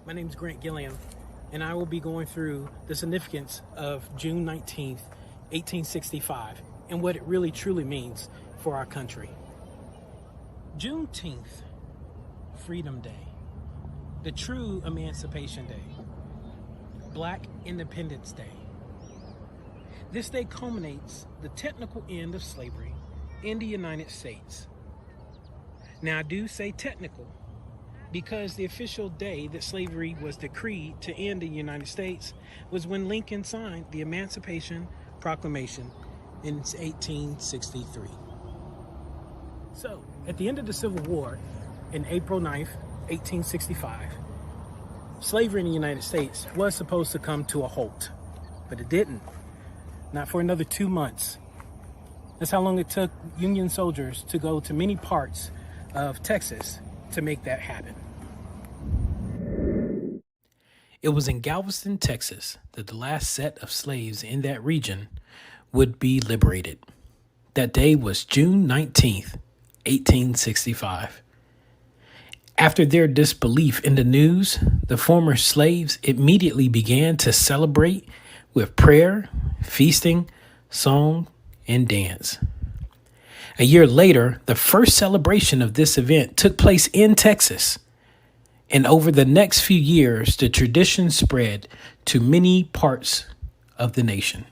My name is Grant Gilliam, and I will be going through the significance of June 19th, 1865, and what it really truly means for our country. Juneteenth, Freedom Day, the true Emancipation Day, Black Independence Day. This day culminates the technical end of slavery in the United States. Now, I do say technical because the official day that slavery was decreed to end in the United States was when Lincoln signed the Emancipation Proclamation in 1863. So, at the end of the Civil War, in April 9th, 1865, slavery in the United States was supposed to come to a halt, but it didn't. Not for another 2 months. That's how long it took Union soldiers to go to many parts of Texas to make that happen. It was in Galveston, Texas, that the last set of slaves in that region would be liberated. That day was June 19th, 1865. After their disbelief in the news, the former slaves immediately began to celebrate with prayer, feasting, song, and dance. A year later, the first celebration of this event took place in Texas. And over the next few years, the tradition spread to many parts of the nation.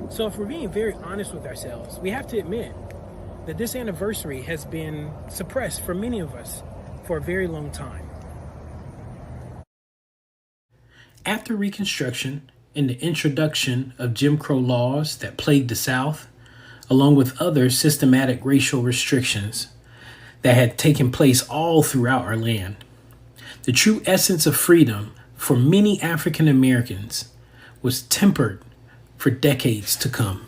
So if we're being very honest with ourselves, we have to admit that this anniversary has been suppressed for many of us for a very long time. After Reconstruction and the introduction of Jim Crow laws that plagued the South, along with other systematic racial restrictions that had taken place all throughout our land, the true essence of freedom for many African Americans was tempered for decades to come.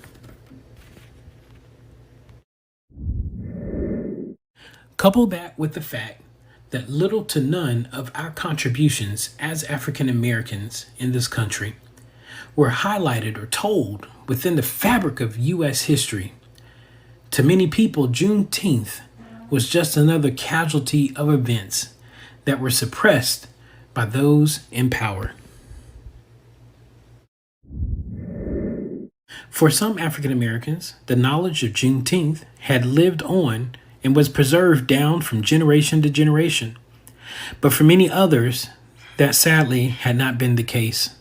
Couple that with the fact that little to none of our contributions as African Americans in this country were highlighted or told within the fabric of U.S. history. To many people, Juneteenth was just another casualty of events that were suppressed by those in power. For some African Americans, the knowledge of Juneteenth had lived on and was preserved down from generation to generation. But for many others, that sadly had not been the case.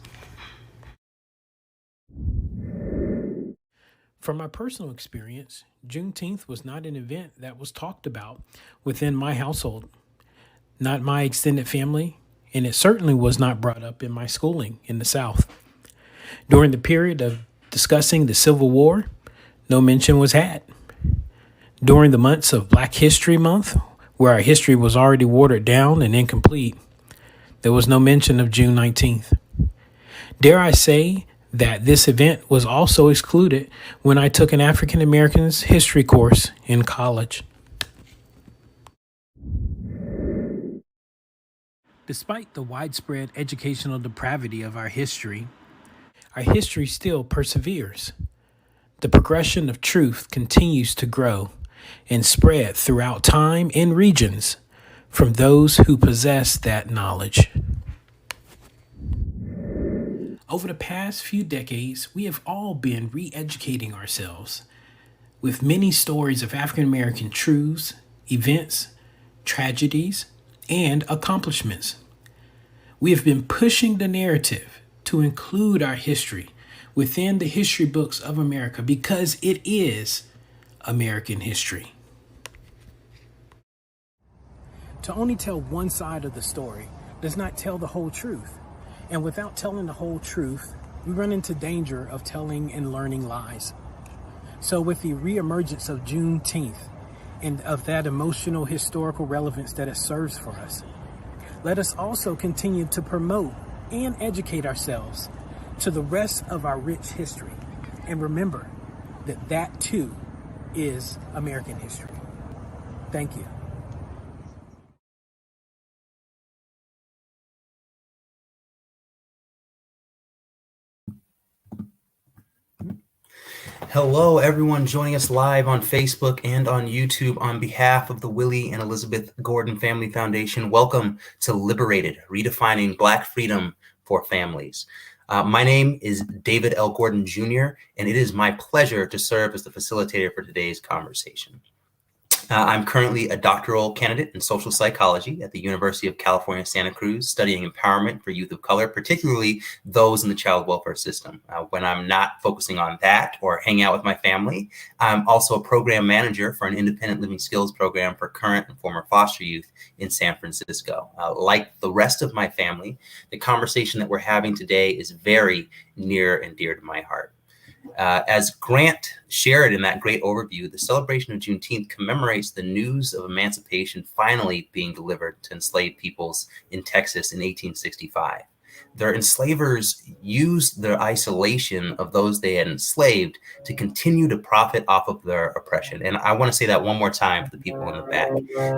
From my personal experience, Juneteenth was not an event that was talked about within my household, not my extended family, and it certainly was not brought up in my schooling in the South. During the period of discussing the Civil War, no mention was had. During the months of Black History Month, where our history was already watered down and incomplete, there was no mention of June 19th. Dare I say that this event was also excluded when I took an African American's history course in college. Despite the widespread educational depravity of our history still perseveres. The progression of truth continues to grow and spread throughout time and regions from those who possess that knowledge. Over the past few decades, we have all been re-educating ourselves with many stories of African American truths, events, tragedies, and accomplishments. We have been pushing the narrative to include our history within the history books of America because it is American history. To only tell one side of the story does not tell the whole truth. And without telling the whole truth, we run into danger of telling and learning lies. So with the reemergence of Juneteenth and of that emotional historical relevance that it serves for us, let us also continue to promote and educate ourselves to the rest of our rich history. And remember that that too is American history. Thank you. Hello, everyone joining us live on Facebook and on YouTube. On behalf of the Willie and Elizabeth Gordon Family Foundation, welcome to Liberated, Redefining Black Freedom for Families. My name is David L. Gordon Jr., and it is my pleasure to serve as the facilitator for today's conversation. I'm currently a doctoral candidate in social psychology at the University of California, Santa Cruz, studying empowerment for youth of color, particularly those in the child welfare system. When I'm not focusing on that or hanging out with my family, I'm also a program manager for an independent living skills program for current and former foster youth in San Francisco. Like the rest of my family, the conversation that we're having today is very near and dear to my heart. As Grant shared in that great overview, the celebration of Juneteenth commemorates the news of emancipation finally being delivered to enslaved peoples in Texas in 1865. Their enslavers used their isolation of those they had enslaved to continue to profit off of their oppression. And I want to say that one more time for the people in the back.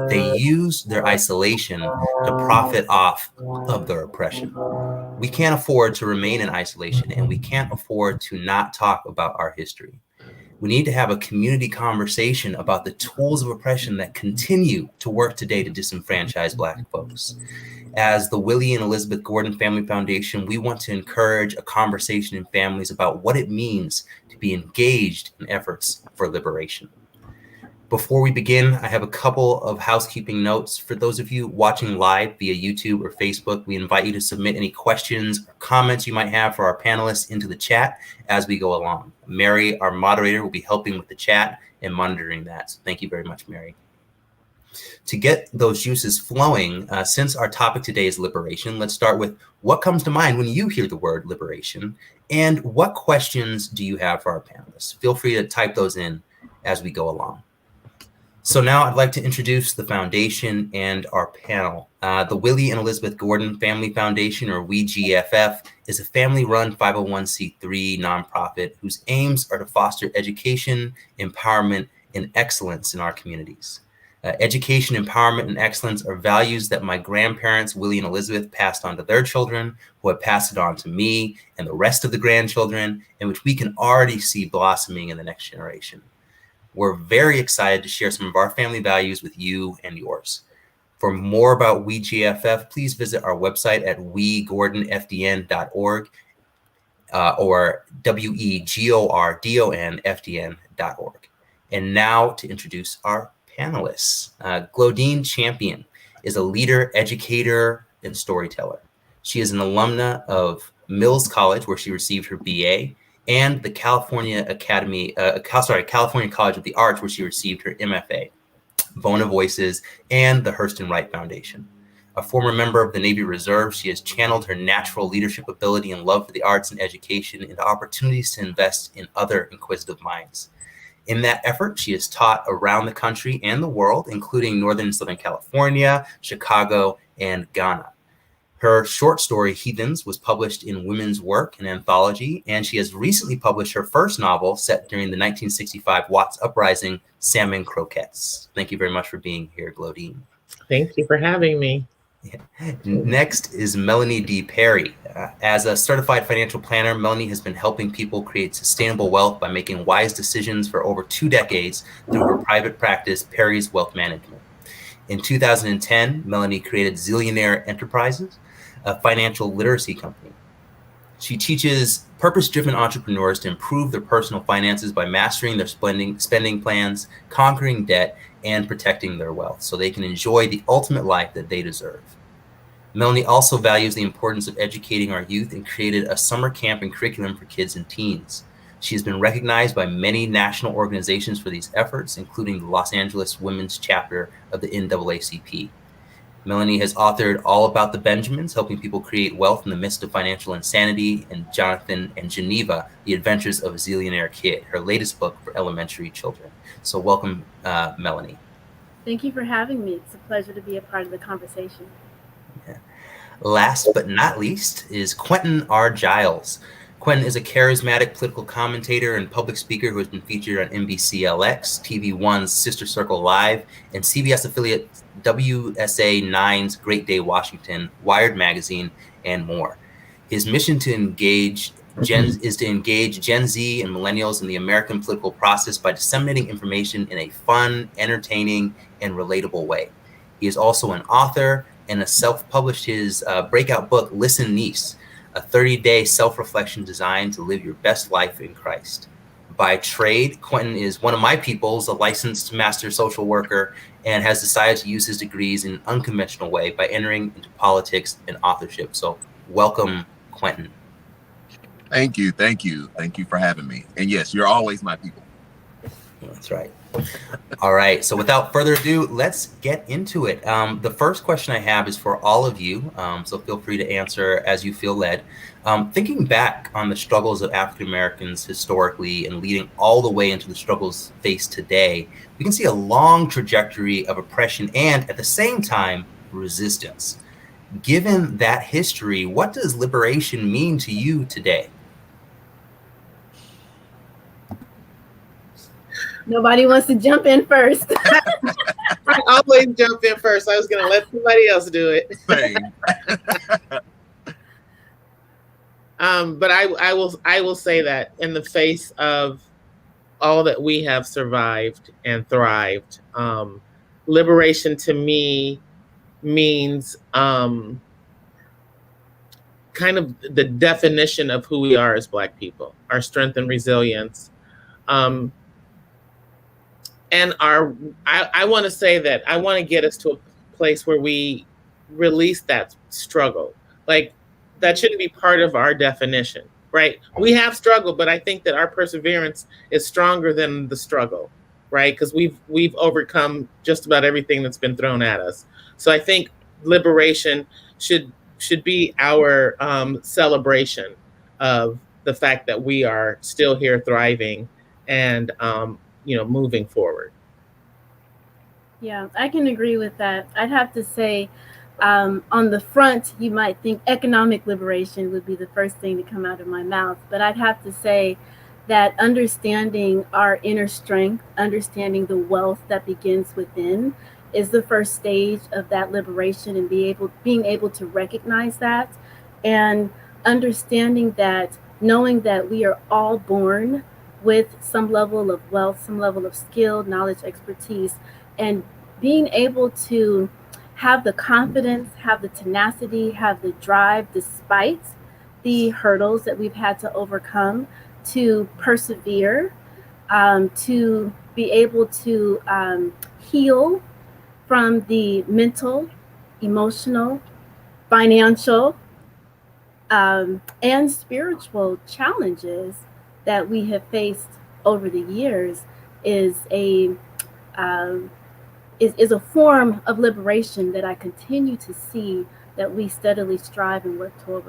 They used their isolation to profit off of their oppression. We can't afford to remain in isolation, and we can't afford to not talk about our history. We need to have a community conversation about the tools of oppression that continue to work today to disenfranchise Black folks. As the Willie and Elizabeth Gordon Family Foundation, we want to encourage a conversation in families about what it means to be engaged in efforts for liberation. Before we begin, I have a couple of housekeeping notes. For those of you watching live via YouTube or Facebook, we invite you to submit any questions or comments you might have for our panelists into the chat as we go along. Mary, our moderator, will be helping with the chat and monitoring that. So thank you very much, Mary. To get those juices flowing, since our topic today is liberation, let's start with what comes to mind when you hear the word liberation, and what questions do you have for our panelists? Feel free to type those in as we go along. So now I'd like to introduce the foundation and our panel. The Willie and Elizabeth Gordon Family Foundation, or WEGFF, is a family-run 501c3 nonprofit whose aims are to foster education, empowerment, and excellence in our communities. Education, empowerment, and excellence are values that my grandparents, Willie and Elizabeth, passed on to their children, who have passed it on to me and the rest of the grandchildren, and which we can already see blossoming in the next generation. We're very excited to share some of our family values with you and yours. For more about WEGFF, please visit our website at wegordonfdn.org or wegordonfdn.org. And now to introduce our panelists. Glodean Champion is a leader, educator, and storyteller. She is an alumna of Mills College, where she received her BA, and the California College of the Arts, where she received her MFA, Bona Voices, and the Hurston Wright Foundation. A former member of the Navy Reserve, she has channeled her natural leadership ability and love for the arts and education into opportunities to invest in other inquisitive minds. In that effort, she has taught around the country and the world, including Northern and Southern California, Chicago, and Ghana. Her short story, Heathens, was published in Women's Work, an anthology, and she has recently published her first novel set during the 1965 Watts Uprising, Salmon Croquettes. Thank you very much for being here, Glodean. Thank you for having me. Next is Melanie D. Perry. As a certified financial planner, Melanie has been helping people create sustainable wealth by making wise decisions for over 2 decades through her private practice, Perry's Wealth Management. In 2010, Melanie created Zeallionaire Enterprises, a financial literacy company. She teaches purpose-driven entrepreneurs to improve their personal finances by mastering their spending plans, conquering debt, and protecting their wealth so they can enjoy the ultimate life that they deserve. Melanie also values the importance of educating our youth and created a summer camp and curriculum for kids and teens. She has been recognized by many national organizations for these efforts, including the Los Angeles Women's Chapter of the NAACP. Melanie has authored All About the Benjamins, helping people create wealth in the midst of financial insanity, and Johnathan and Geneva, The Adventures of a Zeallionaire Kid, her latest book for elementary children. So welcome, Melanie. Thank you for having me. It's a pleasure to be a part of the conversation. Yeah. Last but not least is Quentin R. Giles. Quentin is a charismatic political commentator and public speaker who has been featured on NBCLX, TV One's Sister Circle Live, and CBS affiliate WSA 9's Great Day Washington, Wired Magazine, and more. His mission to engage is to engage Gen Z and millennials in the American political process by disseminating information in a fun, entertaining, and relatable way. He is also an author and has self-published his breakout book, Listen Niece, a 30-day self-reflection designed to live your best life in Christ. By trade, Quentin is one of my peoples, a licensed master social worker, and has decided to use his degrees in an unconventional way by entering into politics and authorship. So welcome, Quentin. Thank you. Thank you. Thank you for having me. And yes, you're always my people. That's right. All right. So without further ado, let's get into it. The first question I have is for all of you. So feel free to answer as you feel led. Thinking back on the struggles of African Americans historically and leading all the way into the struggles faced today, we can see a long trajectory of oppression and at the same time, resistance. Given that history, what does liberation mean to you today? Nobody wants to jump in first. I always jump in first. I was going to let somebody else do it. Same. But I will say that in the face of all that we have survived and thrived, liberation to me means kind of the definition of who we are as Black people, our strength and resilience. And I want to say that I want to get us to a place where we release that struggle. Like, that shouldn't be part of our definition, right? We have struggle, but I think that our perseverance is stronger than the struggle, right? Because we've overcome just about everything that's been thrown at us. So I think liberation should be our celebration of the fact that we are still here thriving and moving forward. Yeah, I can agree with that. I'd have to say, on the front, you might think economic liberation would be the first thing to come out of my mouth, but I'd have to say that understanding our inner strength, understanding the wealth that begins within, is the first stage of that liberation, and being able to recognize that, and understanding that, knowing that we are all born with some level of wealth, some level of skill, knowledge, expertise, and being able to have the confidence, have the tenacity, have the drive, despite the hurdles that we've had to overcome, to persevere, to be able to heal from the mental, emotional, financial, and spiritual challenges that we have faced over the years is a form of liberation that I continue to see that we steadily strive and work towards.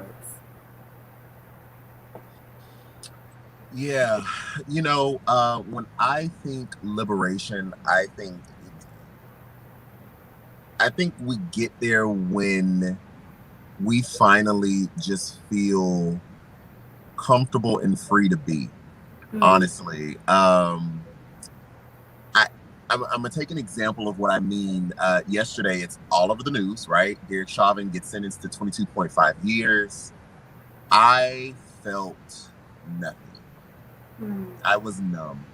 Yeah, when I think liberation, I think we get there when we finally just feel comfortable and free to be. Honestly, I'm gonna take an example of what I mean. Yesterday, it's all over the news, right? Derek Chauvin gets sentenced to 22.5 years. I felt nothing. I was numb,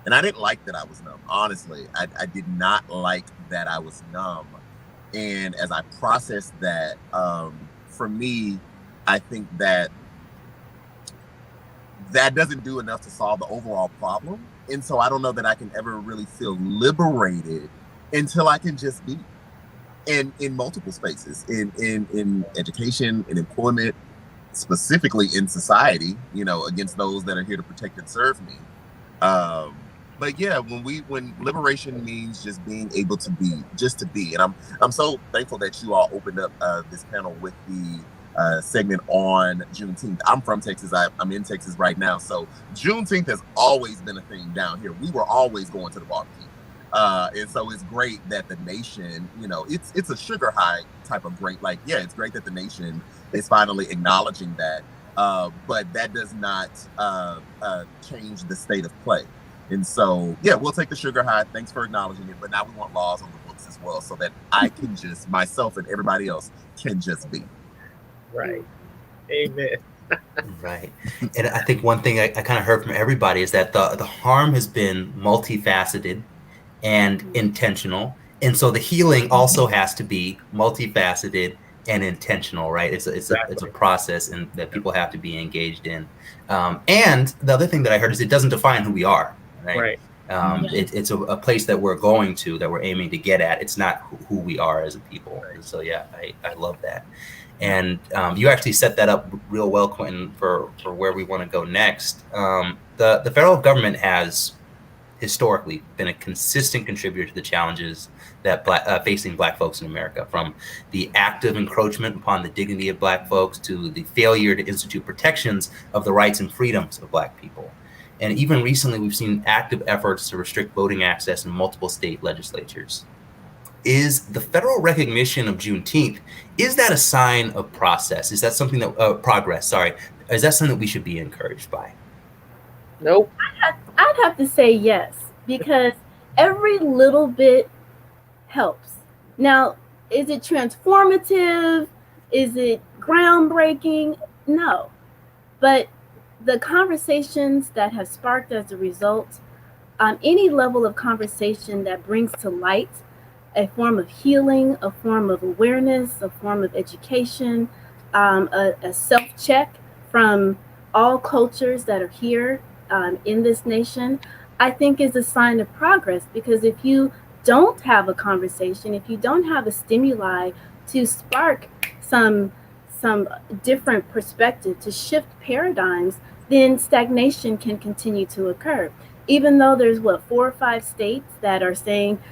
and I didn't like that I was numb. Honestly, I did not like that I was numb. And as I processed that, for me, I think that doesn't do enough to solve the overall problem. And so I don't know that I can ever really feel liberated until I can just be in multiple spaces, in education, in employment, specifically in society, against those that are here to protect and serve me. But yeah, when liberation means just being able to be, just to be. And I'm so thankful that you all opened up this panel with the segment on Juneteenth. I'm from Texas. I'm in Texas right now. So Juneteenth has always been a thing down here. We were always going to the barbecue. And so it's great that the nation, it's a sugar high type of great. Like, yeah, it's great that the nation is finally acknowledging that. But that does not change the state of play. And so, yeah, we'll take the sugar high. Thanks for acknowledging it. But now we want laws on the books as well, so that I can just, myself and everybody else can just be. Right. Amen. Right. And I think one thing I kind of heard from everybody is that the harm has been multifaceted and intentional. And so the healing also has to be multifaceted and intentional, right? It's a process and that people have to be engaged in. And the other thing that I heard is it doesn't define who we are, right? It's a place that we're going to, that we're aiming to get at. It's not who we are as a people. And so, yeah, I love that. And you actually set that up real well, Quentin, for where we want to go next. The federal government has historically been a consistent contributor to the challenges that facing Black folks in America, from the active encroachment upon the dignity of Black folks to the failure to institute protections of the rights and freedoms of Black people. And even recently, we've seen active efforts to restrict voting access in multiple state legislatures. Is the federal recognition of Juneteenth, is that a sign of process? Is that something that progress? Sorry, is that something that we should be encouraged by? Nope. I'd have to say yes, because every little bit helps. Now, is it transformative? Is it groundbreaking? No. But the conversations that have sparked as a result, any level of conversation that brings to light a form of healing, a form of awareness, a form of education, a self-check from all cultures that are here in this nation, I think is a sign of progress. Because if you don't have a conversation, if you don't have a stimuli to spark some different perspective, to shift paradigms, then stagnation can continue to occur. Even though there's 4 or 5 states that are saying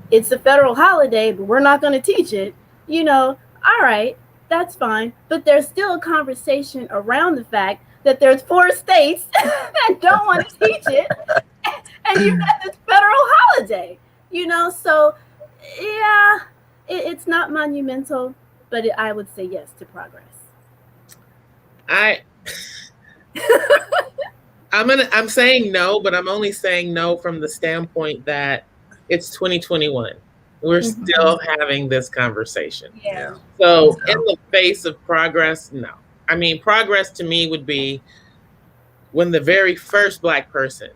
it's a federal holiday, but we're not going to teach it, all right, that's fine. But there's still a conversation around the fact that there's 4 states that don't want to teach it, and you've got this federal holiday, so yeah, it's not monumental, but I would say yes to progress. I'm saying no, but I'm only saying no from the standpoint that it's 2021. We're still having this conversation. Yeah. So in the face of progress, no. I mean, progress to me would be when the very first Black person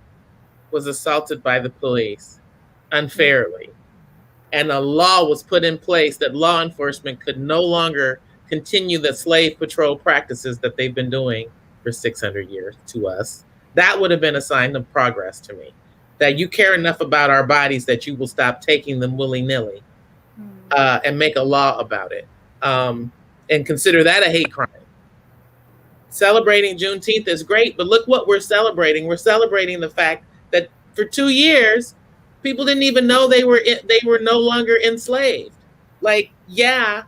was assaulted by the police unfairly, and a law was put in place that law enforcement could no longer continue the slave patrol practices that they've been doing for 600 years to us. That would have been a sign of progress to me, that you care enough about our bodies that you will stop taking them willy-nilly and make a law about it, and consider that a hate crime. Celebrating Juneteenth is great, but look what we're celebrating. We're celebrating the fact that for 2 years, people didn't even know they were no longer enslaved. Like, yeah,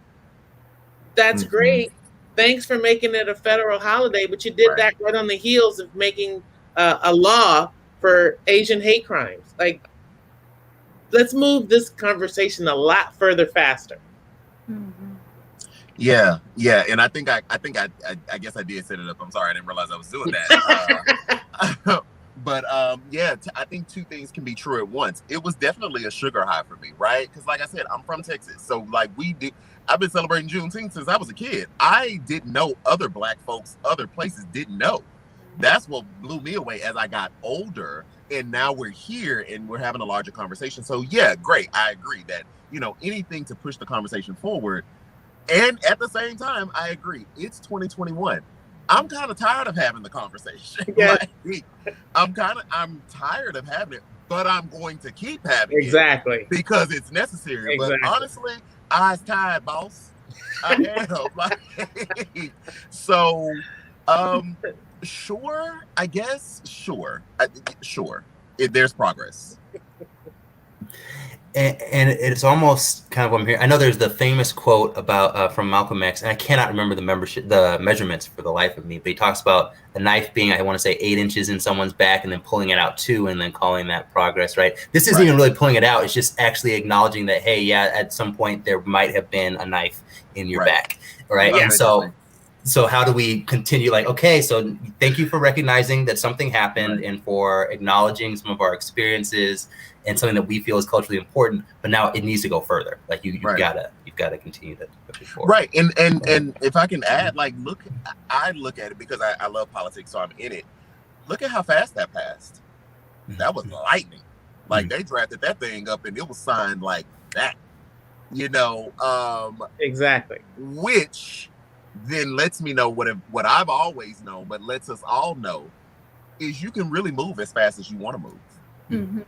that's great. Thanks for making it a federal holiday, but you did that right on the heels of making a law for Asian hate crimes. Like, let's move this conversation a lot further faster. Yeah, and I think I guess I did set it up. I'm sorry, I didn't realize I was doing that. But I think 2 things can be true at once. It was definitely a sugar high for me, right? Because like I said, I'm from Texas, so like I've been celebrating Juneteenth since I was a kid. I didn't know other Black folks, other places didn't know. That's what blew me away as I got older, and now we're here and we're having a larger conversation. So yeah, great. I agree that anything to push the conversation forward. And at the same time, I agree, it's 2021. I'm kind of tired of having the conversation. Yeah. I'm tired of having it, but I'm going to keep having it because it's necessary. But honestly, I's tired, boss. I am. So, sure, I guess, sure. There's progress. And it's almost kind of what I'm hearing. I know there's the famous quote about from Malcolm X, and I cannot remember the measurements for the life of me, but he talks about a knife being, I want to say, 8 inches in someone's back and then pulling it out 2 and then calling that progress, right? This isn't even really pulling it out. It's just actually acknowledging that, hey, yeah, at some point there might have been a knife in your back, right? Yeah. And so So how do we continue? Like, okay, so thank you for recognizing that something happened and for acknowledging some of our experiences and something that we feel is culturally important, but now it needs to go further. Like you've gotta continue to push forward. Right. And if I can add, like, I look at it because I love politics, so I'm in it. Look at how fast that passed. That was lightning. Like they drafted that thing up and it was signed like that. Exactly. Which then lets me know what I've always known, but lets us all know, is you can really move as fast as you want to move.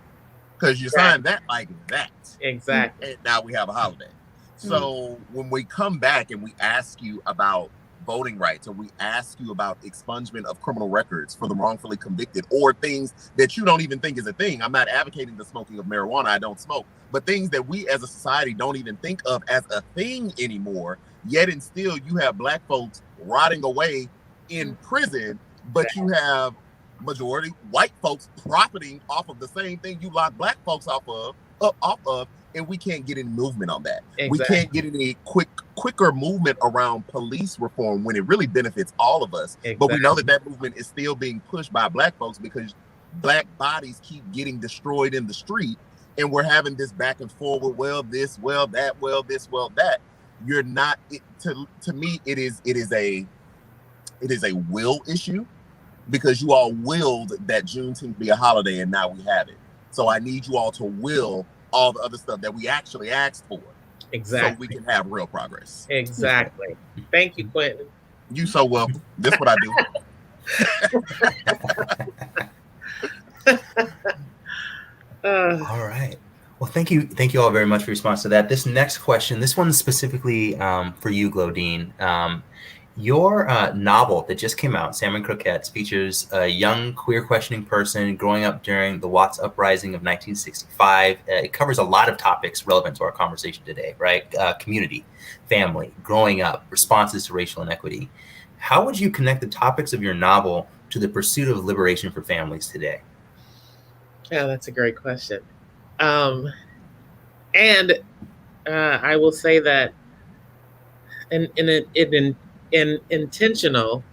Because you signed that like that. Exactly. And now we have a holiday. So when we come back and we ask you about voting rights, or we ask you about expungement of criminal records for the wrongfully convicted, or things that you don't even think is a thing. I'm not advocating the smoking of marijuana. I don't smoke. But things that we as a society don't even think of as a thing anymore. Yet and still you have Black folks rotting away in prison, but you have majority white folks profiting off of the same thing you lock Black folks off of, and we can't get any movement on that. Exactly. We can't get any quicker movement around police reform when it really benefits all of us. Exactly. But we know that movement is still being pushed by Black folks because Black bodies keep getting destroyed in the street, and we're having this back and forward. Well, this, well, that, well, this, well, that. You're not. To me, it is a will issue, because you all willed that Juneteenth be a holiday, and now we have it. So I need you all to will all the other stuff that we actually asked for. Exactly. So we can have real progress. Exactly. Thank you, Quentin. You so welcome. This is what I do. All right. Well, thank you all very much for your response to that. This next question, this one's specifically for you, Glodean. Your novel that just came out, Salmon Croquettes, features a young queer questioning person growing up during the Watts Uprising of 1965. It covers a lot of topics relevant to our conversation today, right? Community, family, growing up, responses to racial inequity. How would you connect the topics of your novel to the pursuit of liberation for families today? Yeah, that's a great question. And I will say that in intentional,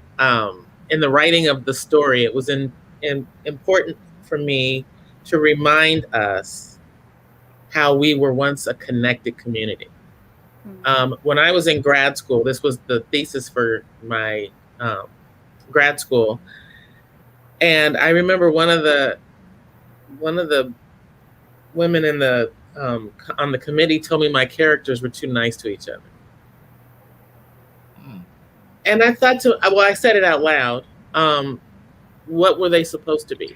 in the writing of the story, it was important for me to remind us how we were once a connected community. When I was in grad school, this was the thesis for my grad school, and I remember one of the women in the on the committee told me my characters were too nice to each other. And I thought I said it out loud. What were they supposed to be?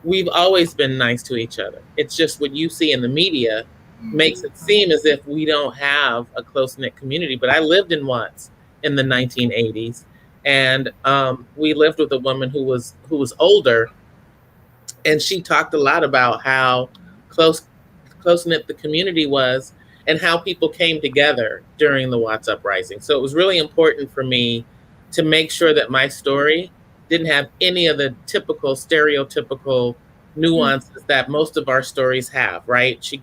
We've always been nice to each other. It's just what you see in the media makes it seem as if we don't have a close-knit community. But I lived in Watts in the 1980s, and we lived with a woman who was older, and she talked a lot about how close-knit the community was and how people came together during the Watts Uprising. So it was really important for me to make sure that my story didn't have any of the typical stereotypical nuances that most of our stories have, right? She's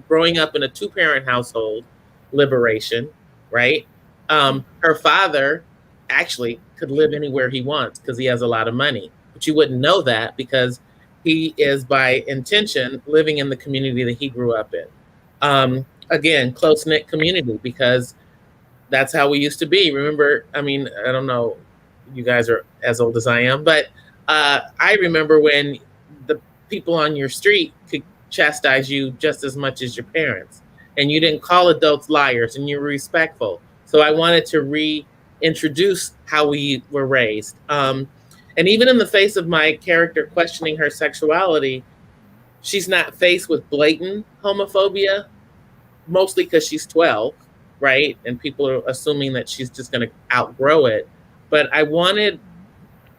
growing up in a 2-parent household, Liberation, right? Her father actually could live anywhere he wants because he has a lot of money, but you wouldn't know that because he is by intention living in the community that he grew up in. Again, close-knit community, because that's how we used to be. Remember, I mean, I don't know, you guys are as old as I am, but I remember when the people on your street could chastise you just as much as your parents, and you didn't call adults liars, and you were respectful. So I wanted to reintroduce how we were raised. And even in the face of my character questioning her sexuality, she's not faced with blatant homophobia, mostly because she's 12, right? And people are assuming that she's just going to outgrow it. But I wanted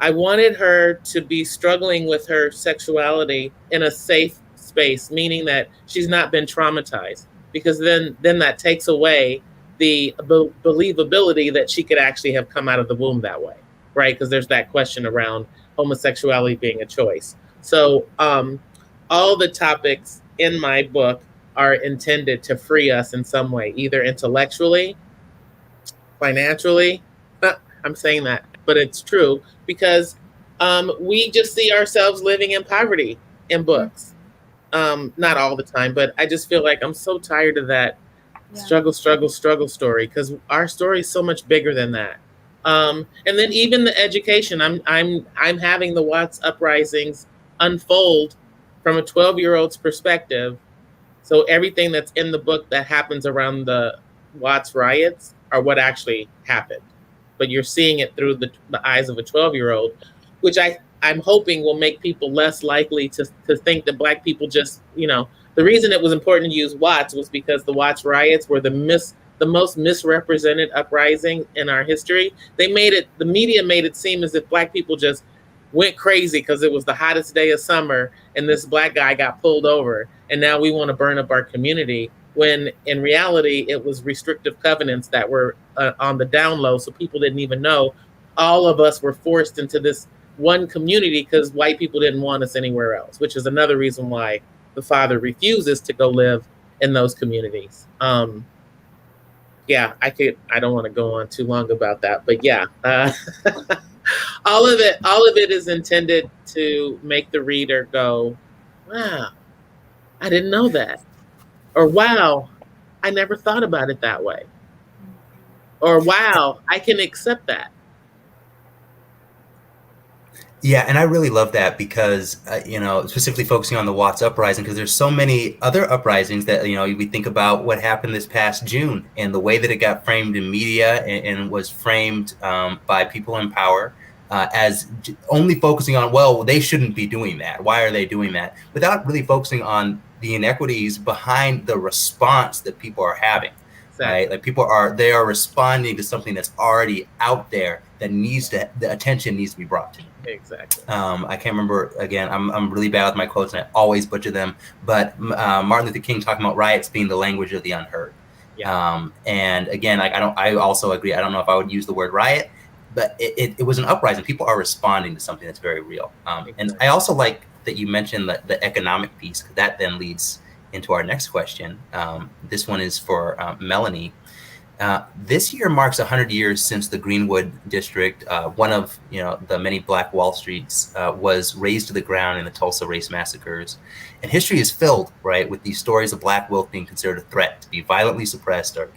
her to be struggling with her sexuality in a safe space, meaning that she's not been traumatized, because then that takes away the believability that she could actually have come out of the womb that way, right? Because there's that question around homosexuality being a choice. So all the topics in my book are intended to free us in some way, either intellectually, financially, I'm saying that, but it's true because we just see ourselves living in poverty in books. Not all the time, but I just feel like I'm so tired of that struggle story, because our story is so much bigger than that. And then even the education, I'm having the Watts Uprisings unfold from a 12-year-old's perspective. So everything that's in the book that happens around the Watts riots are what actually happened, but you're seeing it through the eyes of a 12-year-old, which I'm hoping will make people less likely to think that Black people just, the reason it was important to use Watts was because the Watts riots were the most misrepresented uprising in our history. The media made it seem as if Black people just went crazy because it was the hottest day of summer and this Black guy got pulled over and now we want to burn up our community, when in reality it was restrictive covenants that were on the down low, so people didn't even know. All of us were forced into this one community because white people didn't want us anywhere else, which is another reason why the father refuses to go live in those communities. I don't want to go on too long about that, but all of it is intended to make the reader go, wow, I didn't know that. Or wow, I never thought about it that way. Or wow, I can accept that. Yeah, and I really love that because, specifically focusing on the Watts Uprising, because there's so many other uprisings that, we think about what happened this past June and the way that it got framed in media and was framed by people in power as only focusing on, well, they shouldn't be doing that. Why are they doing that? Without really focusing on the inequities behind the response that people are having. Right? Like they are responding to something that's already out there that the attention needs to be brought to. Exactly. I can't remember, again, I'm really bad with my quotes and I always butcher them, but Martin Luther King talking about riots being the language of the unheard. Yeah. And again, I also agree. I don't know if I would use the word riot, but it was an uprising. People are responding to something that's very real. Exactly. And I also like that you mentioned the economic piece, because that then leads into our next question. This one is for Melanie. This year marks 100 years since the Greenwood district, one of the many Black Wall Streets, was razed to the ground in the Tulsa race massacres. And history is filled, right, with these stories of Black wealth being considered a threat to be violently suppressed or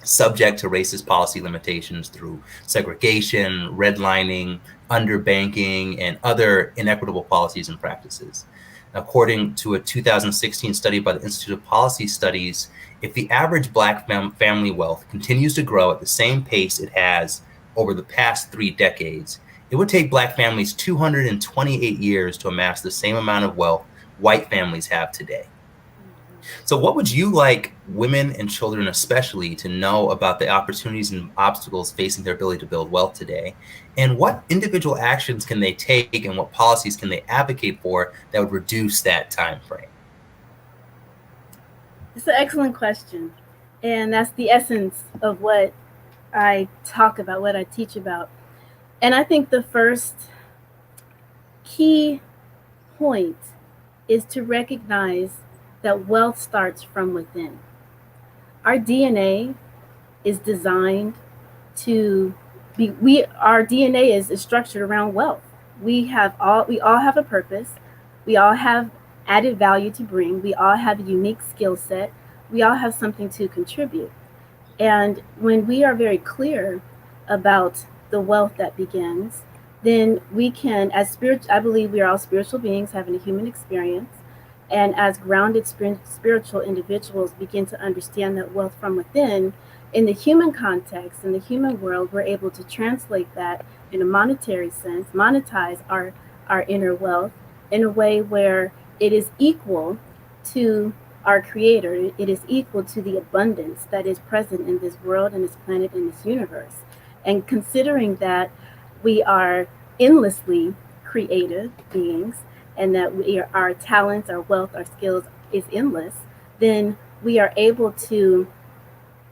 subject to racist policy limitations through segregation, redlining, underbanking, and other inequitable policies and practices. According to a 2016 study by the Institute of Policy Studies, if the average Black family wealth continues to grow at the same pace it has over the past 3 decades, it would take Black families 228 years to amass the same amount of wealth white families have today. So what would you like women and children especially to know about the opportunities and obstacles facing their ability to build wealth today? And what individual actions can they take and what policies can they advocate for that would reduce that time frame? It's an excellent question. And that's the essence of what I talk about, what I teach about. And I think the first key point is to recognize that wealth starts from within. Our DNA is designed to be, our DNA is structured around wealth. We all have a purpose. We all have added value to bring. We all have a unique skill set. We all have something to contribute. And when we are very clear about the wealth that begins, then we can, I believe we are all spiritual beings having a human experience. And as grounded spiritual individuals begin to understand that wealth from within, in the human context, in the human world, we're able to translate that in a monetary sense, monetize our inner wealth in a way where it is equal to our Creator. It is equal to the abundance that is present in this world and this planet and this universe. And considering that we are endlessly creative beings, and that our talents, our wealth, our skills is endless, then we are able to,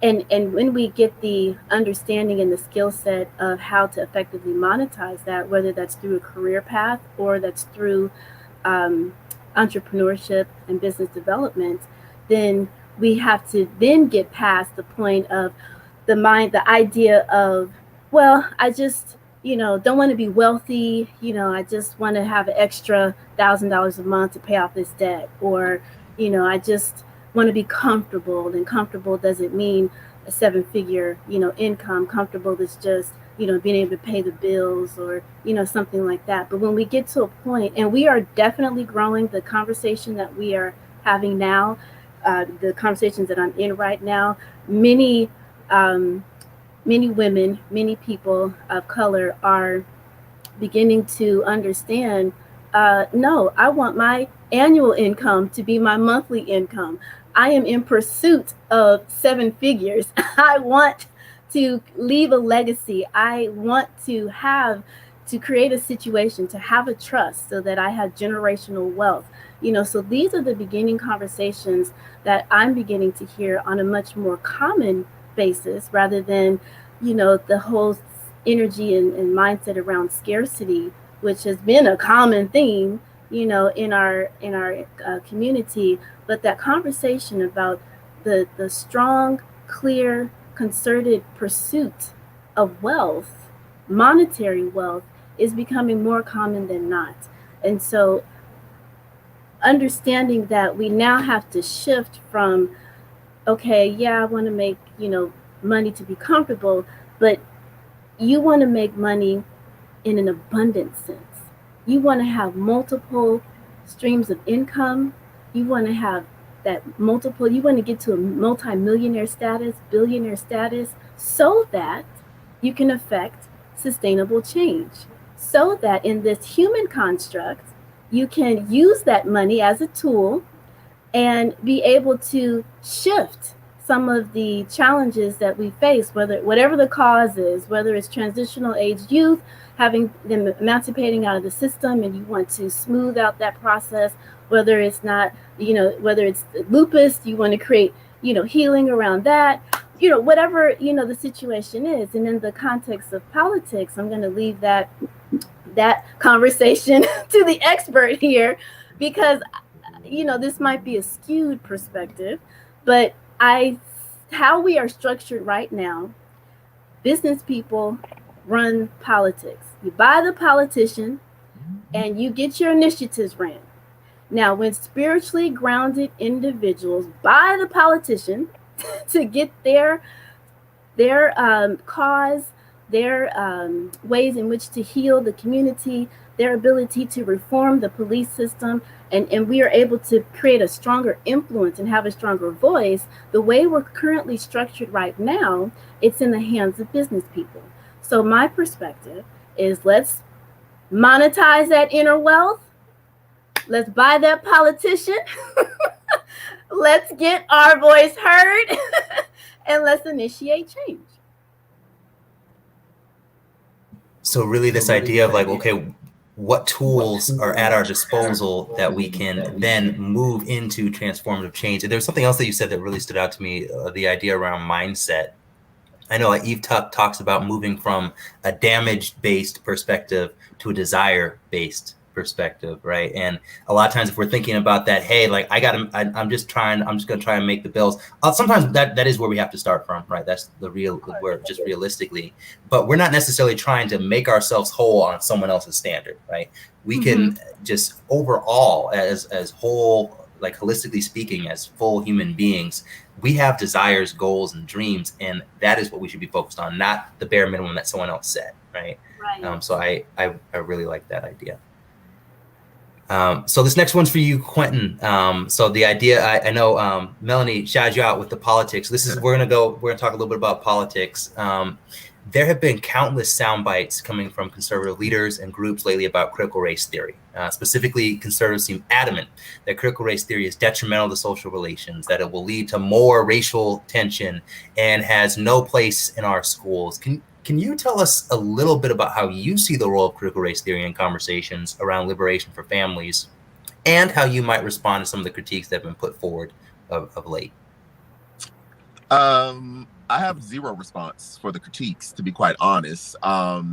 and when we get the understanding and the skill set of how to effectively monetize that, whether that's through a career path or that's through entrepreneurship and business development, then we have to then get past the point of the idea of, well, I just, don't want to be wealthy. I just want to have an extra $1,000 a month to pay off this debt. Or, I just want to be comfortable. And comfortable doesn't mean a 7-figure, income. Comfortable is just, being able to pay the bills or, something like that. But when we get to a point, and we are definitely growing, the conversation that we are having now, the conversations that I'm in right now, many women, many people of color are beginning to understand, no, I want my annual income to be my monthly income. I am in pursuit of 7 figures. I want to leave a legacy. I want to create a situation, to have a trust so that I have generational wealth. So these are the beginning conversations that I'm beginning to hear on a much more common basis, rather than, the whole energy and mindset around scarcity, which has been a common theme, in our community. But that conversation about the strong, clear, concerted pursuit of wealth, monetary wealth, is becoming more common than not. And so understanding that we now have to shift from, okay, yeah, I want to make, money to be comfortable, but you want to make money in an abundant sense. You want to have multiple streams of income. You want to have you want to get to a multi-millionaire status, billionaire status, so that you can affect sustainable change. So that in this human construct, you can use that money as a tool and be able to shift some of the challenges that we face, whatever the cause is, whether it's transitional age youth, having them emancipating out of the system, and you want to smooth out that process, whether it's whether it's lupus, you want to create, healing around that, whatever, the situation is. And in the context of politics, I'm going to leave that conversation to the expert here, because, this might be a skewed perspective, but how we are structured right now, business people run politics. You buy the politician and you get your initiatives ran. Now, when spiritually grounded individuals buy the politician to get their cause, their ways in which to heal the community, their ability to reform the police system, and we are able to create a stronger influence and have a stronger voice, the way we're currently structured right now, it's in the hands of business people. So my perspective is, let's monetize that inner wealth. Let's buy that politician. Let's get our voice heard. And let's initiate change. So really this idea of like, okay, what tools are at our disposal that we can then move into transformative change? And there's something else that you said that really stood out to me, the idea around mindset. I know Eve Tuck talks about moving from a damage-based perspective to a desire-based perspective, right? And a lot of times if we're thinking about that, hey, like I'm just going to try and make the bills. Sometimes that is where we have to start from, right? That's where just realistically, but we're not necessarily trying to make ourselves whole on someone else's standard, right? We can just overall as whole, like holistically speaking, as full human beings, we have desires, goals, and dreams, and that is what we should be focused on, not the bare minimum that someone else said, right? So I really like that idea. So this next one's for you, Quentin. So the idea, I know Melanie shouted you out with the politics. We're gonna talk a little bit about politics. There have been countless sound bites coming from conservative leaders and groups lately about critical race theory. Specifically, conservatives seem adamant that critical race theory is detrimental to social relations, that it will lead to more racial tension, and has no place in our schools. Can you tell us a little bit about how you see the role of critical race theory in conversations around liberation for families, and how you might respond to some of the critiques that have been put forward of late? I have zero response for the critiques, to be quite honest,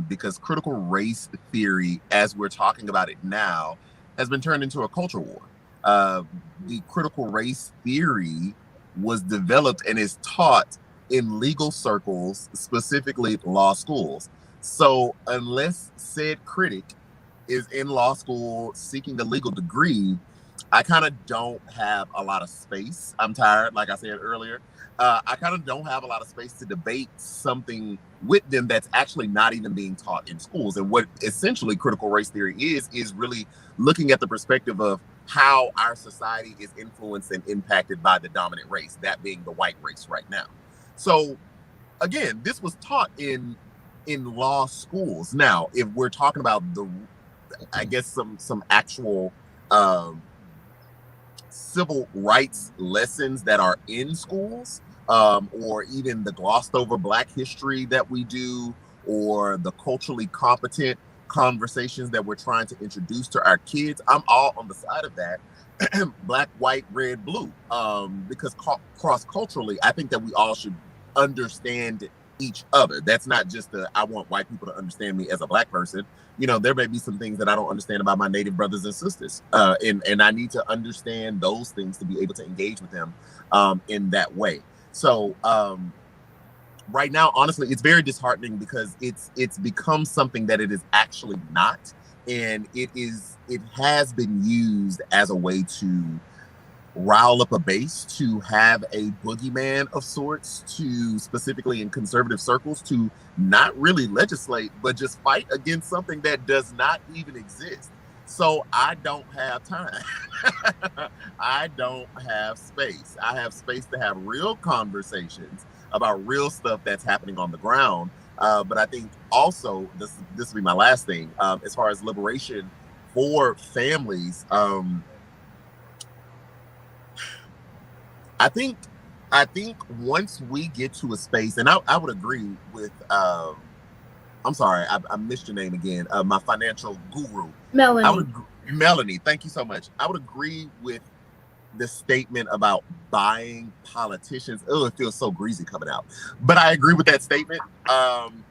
because critical race theory, as we're talking about it now, has been turned into a culture war. The critical race theory was developed and is taught in legal circles, specifically law schools. So unless said critic is in law school seeking a legal degree, I kind of don't have a lot of space. I'm tired, like I said earlier. I kind of don't have a lot of space to debate something with them that's actually not even being taught in schools. And what essentially critical race theory is really looking at the perspective of how our society is influenced and impacted by the dominant race, that being the white race right now. So again, this was taught in law schools. Now, if we're talking about I guess some actual civil rights lessons that are in schools, or even the glossed over Black history that we do, or the culturally competent conversations that we're trying to introduce to our kids, I'm all on the side of that. Black, white, red, blue, because cross-culturally, I think that we all should understand each other. That's not just I want white people to understand me as a Black person. You know, there may be some things that I don't understand about my Native brothers and sisters, and I need to understand those things to be able to engage with them in that way. So right now, honestly, it's very disheartening because it's become something that it is actually not, and it has been used as a way to rile up a base, to have a boogeyman of sorts, to specifically in conservative circles, to not really legislate, but just fight against something that does not even exist. So I don't have time. I don't have space. I have space to have real conversations about real stuff that's happening on the ground. But I think also, this will be my last thing, as far as liberation for families, I think once we get to a space, and I would agree with, I'm sorry, I missed your name again, my financial guru. Melanie. Melanie, thank you so much. I would agree with the statement about buying politicians. Oh, it feels so greasy coming out. But I agree with that statement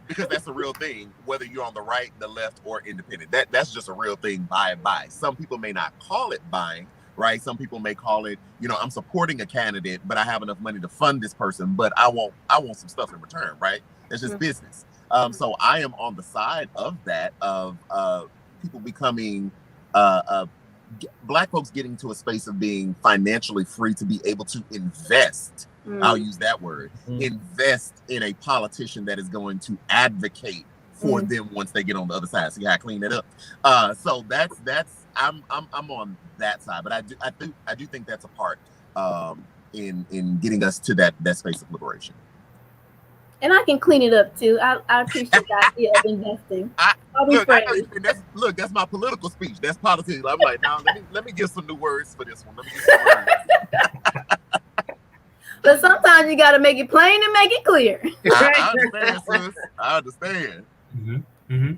because that's a real thing, whether you're on the right, the left, or independent. That's just a real thing, buy and buy. Some people may not call it buying, right? Some people may call it, I'm supporting a candidate, but I have enough money to fund this person, but I want some stuff in return, right? It's just business. So I am on the side of that, of people becoming, Black folks getting to a space of being financially free to be able to invest. I'll use that word. Invest in a politician that is going to advocate for them once they get on the other side. See how I clean it up? So that's I'm on that side, but I do think that's a part in getting us to that space of liberation. And I can clean it up too. I appreciate the idea of investing. That's my political speech. That's politics. I'm like, now let me get some new words for this one. Let me get some words. But sometimes you got to make it plain and make it clear. I understand, sis. I understand. Mm-hmm. Mm-hmm.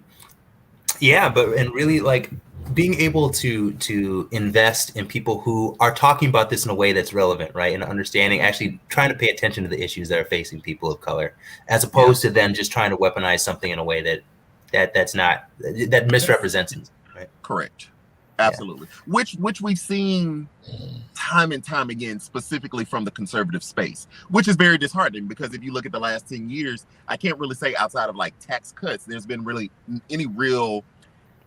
Yeah, and really, like, being able to invest in people who are talking about this in a way that's relevant, right? And understanding, actually trying to pay attention to the issues that are facing people of color, as opposed to then just trying to weaponize something in a way that misrepresents it, right? Correct. Absolutely. Yeah. Which we've seen time and time again, specifically from the conservative space, which is very disheartening because if you look at the last 10 years, I can't really say outside of like tax cuts, there's been really any real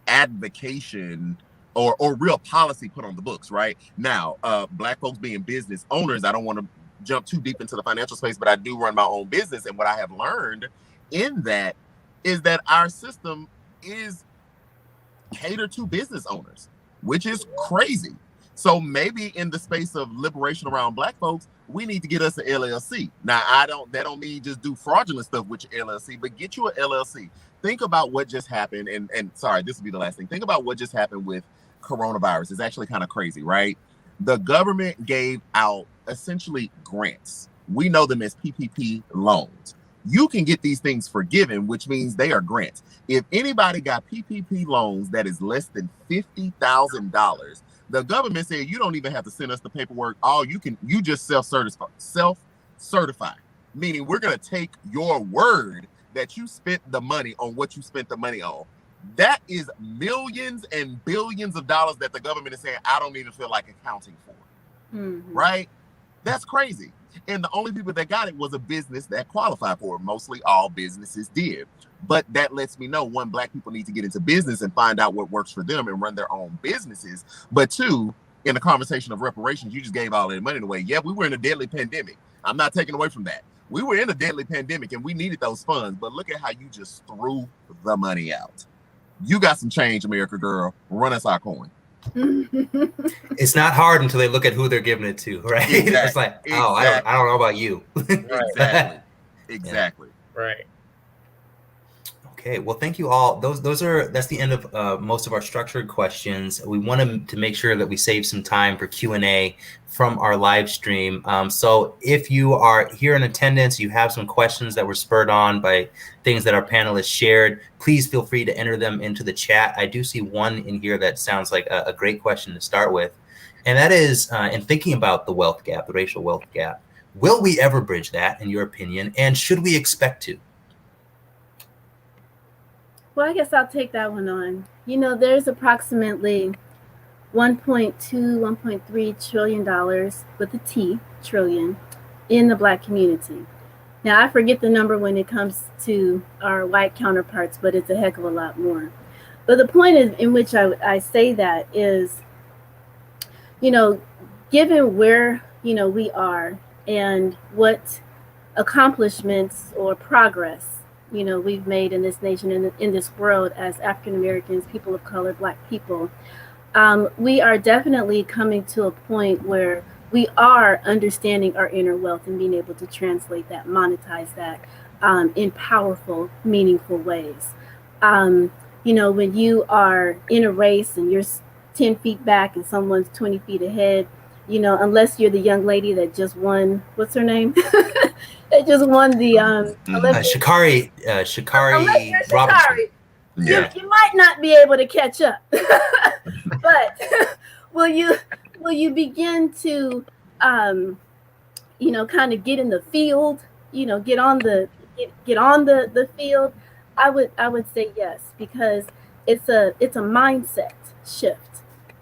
advocation or real policy put on the books right now. Black folks being business owners, I don't want to jump too deep into the financial space, but I do run my own business, and what I have learned in that is that our system is catered to business owners, which is crazy. So maybe in the space of liberation around Black folks, we need to get us an LLC. Now, that don't mean just do fraudulent stuff with your LLC, but get you an LLC. Think about what just happened, and sorry, this will be the last thing. Think about what just happened with coronavirus. It's actually kind of crazy, right? The government gave out essentially grants. We know them as PPP loans. You can get these things forgiven, which means they are grants. If anybody got PPP loans that is less than $50,000, the government said you don't even have to send us the paperwork. You just self-certify, meaning we're going to take your word that you spent the money on what you spent the money on. That is millions and billions of dollars that the government is saying, I don't even feel like accounting for. Mm-hmm. Right? That's crazy. And the only people that got it was a business that qualified for it. Mostly all businesses did. But that lets me know, one, Black people need to get into business and find out what works for them and run their own businesses. But two, in the conversation of reparations, you just gave all that money away. Yeah, we were in a deadly pandemic. I'm not taking away from that. We were in a deadly pandemic and we needed those funds. But look at how you just threw the money out. You got some change, America girl. Run us our coin. It's not hard until they look at who they're giving it to, right? Exactly. It's like, oh, I don't know about you. Exactly. Exactly. Right. Okay, well, thank you all. That's the end of most of our structured questions. We wanted to make sure that we save some time for Q&A from our live stream. So if you are here in attendance, you have some questions that were spurred on by things that our panelists shared, please feel free to enter them into the chat. I do see one in here that sounds like a great question to start with. And that is, in thinking about the wealth gap, the racial wealth gap, will we ever bridge that, in your opinion? And should we expect to? Well, I guess I'll take that one on. You know, there's approximately $1.2, $1.3 trillion with a T, trillion, in the Black community. Now, I forget the number when it comes to our white counterparts, but it's a heck of a lot more. But the point is, in which I say that is, you know, given where, you know, we are and what accomplishments or progress, you know, we've made in this nation and in this world as African Americans, people of color, Black people, we are definitely coming to a point where we are understanding our inner wealth and being able to translate that, monetize that in powerful, meaningful ways. You know, when you are in a race and you're 10 feet back and someone's 20 feet ahead, you know, unless you're the young lady that just won, what's her name? That just won the Sha'Carri Robinson. Yeah. You might not be able to catch up, but will you begin to, you know, kind of get in the field, you know, get on the field? I would say yes, because it's a mindset shift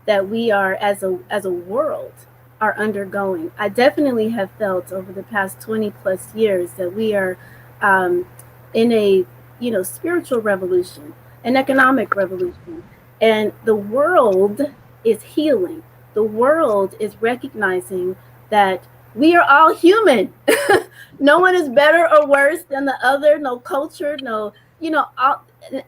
that we are as a world are undergoing. I definitely have felt over the past 20 plus years that we are in a, you know, spiritual revolution, an economic revolution, and the world is healing. The world is recognizing that we are all human. No one is better or worse than the other, no culture, no, you know,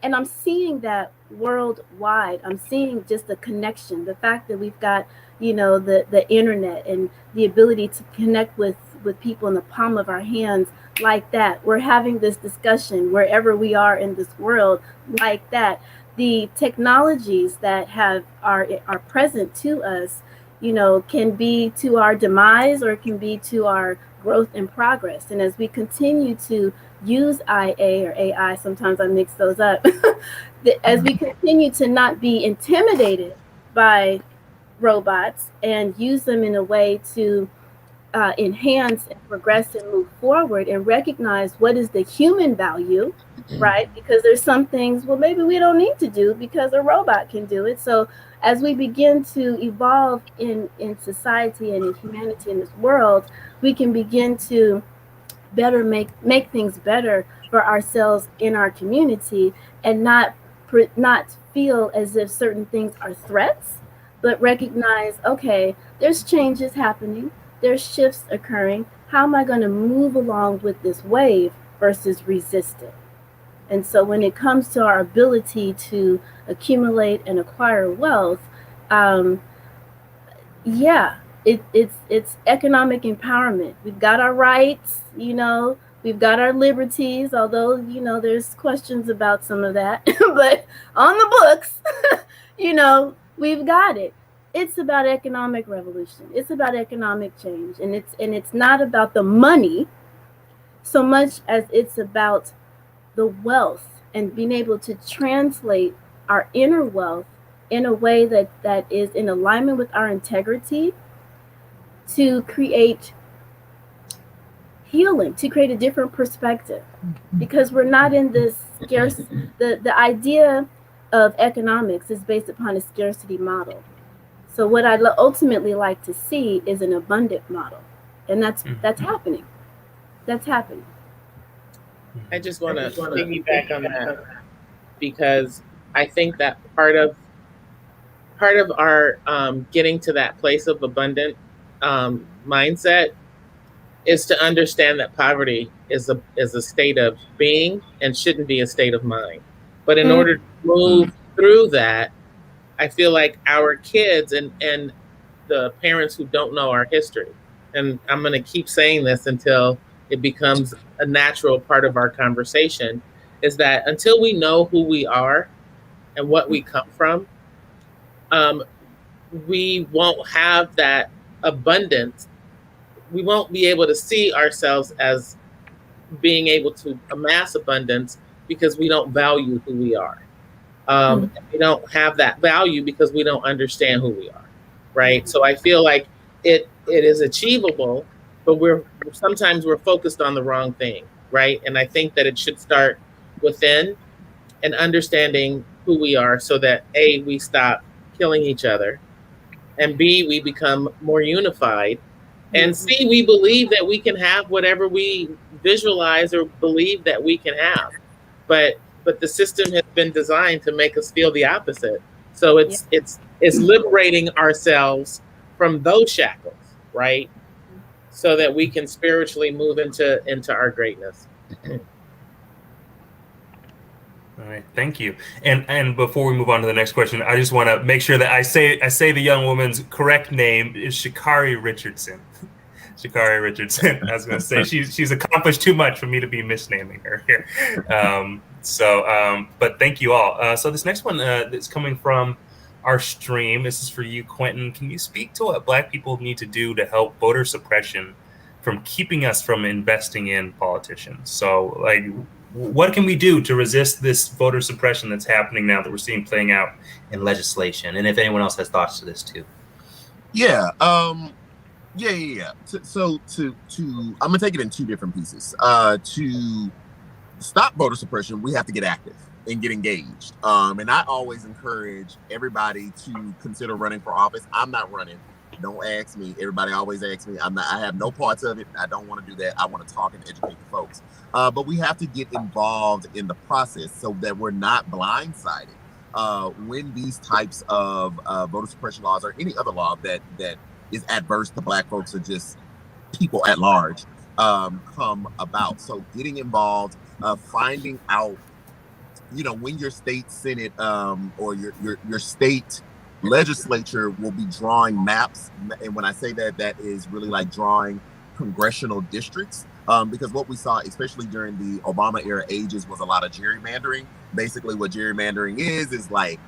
and I'm seeing that worldwide. I'm seeing just the connection, the fact that we've got, you know, the internet and the ability to connect with people in the palm of our hands like that. We're having this discussion wherever we are in this world like that. The technologies that are present to us, you know, can be to our demise or it can be to our growth and progress. And as we continue to use IA or AI, sometimes I mix those up, as we continue to not be intimidated by robots and use them in a way to enhance and progress and move forward and recognize what is the human value, right? Because there's some things, well, maybe we don't need to do because a robot can do it. So as we begin to evolve in society and in humanity in this world, we can begin to better make things better for ourselves in our community and not feel as if certain things are threats, but recognize, okay, there's changes happening, there's shifts occurring. How am I going to move along with this wave versus resist it? And so when it comes to our ability to accumulate and acquire wealth, it's economic empowerment. We've got our rights, you know, we've got our liberties, although, you know, there's questions about some of that, but on the books, you know, we've got it. It's about economic revolution. It's about economic change. And it's not about the money so much as it's about the wealth and being able to translate our inner wealth in a way that is in alignment with our integrity to create healing, to create a different perspective. Because we're not in this the idea of economics is based upon a scarcity model. So what I'd ultimately like to see is an abundant model, And that's happening. That's happening. I just want to piggyback on that, because I think that part of our getting to that place of abundant mindset is to understand that poverty is a state of being and shouldn't be a state of mind. But in order to move through that, I feel like our kids and the parents who don't know our history, and I'm going to keep saying this until it becomes a natural part of our conversation, is that until we know who we are and what we come from, we won't have that abundance. We won't be able to see ourselves as being able to amass abundance because we don't value who we are. We don't have that value because we don't understand who we are, right? So I feel like it is achievable, but sometimes we're focused on the wrong thing, right? And I think that it should start within and understanding who we are, so that A, we stop killing each other, and B, we become more unified, and C, we believe that we can have whatever we visualize or believe that we can have. But the system has been designed to make us feel the opposite. So it's liberating ourselves from those shackles, right? So that we can spiritually move into our greatness. All right, thank you. And before we move on to the next question, I just want to make sure that I say the young woman's correct name is Sha'Carri Richardson. Sha'Carri Richardson. I was going to say she's accomplished too much for me to be misnaming her here. But thank you all. So this next one that's coming from our stream. This is for you, Quentin. Can you speak to what Black people need to do to help voter suppression from keeping us from investing in politicians? So, like, what can we do to resist this voter suppression that's happening now that we're seeing playing out in legislation? And if anyone else has thoughts to this too. Yeah. So I'm gonna take it in two different pieces. To stop voter suppression, we have to get active and get engaged. And I always encourage everybody to consider running for office. I'm not running. Don't ask me. Everybody always asks me. I have no parts of it. I don't want to do that. I want to talk and educate the folks. But we have to get involved in the process so that we're not blindsided when these types of voter suppression laws or any other law that is adverse to Black folks or just people at large come about. So getting involved, finding out, when your state senate or your state legislature will be drawing maps. And when I say that, that is really like drawing congressional districts, because what we saw, especially during the Obama era ages, was a lot of gerrymandering. Basically what gerrymandering is like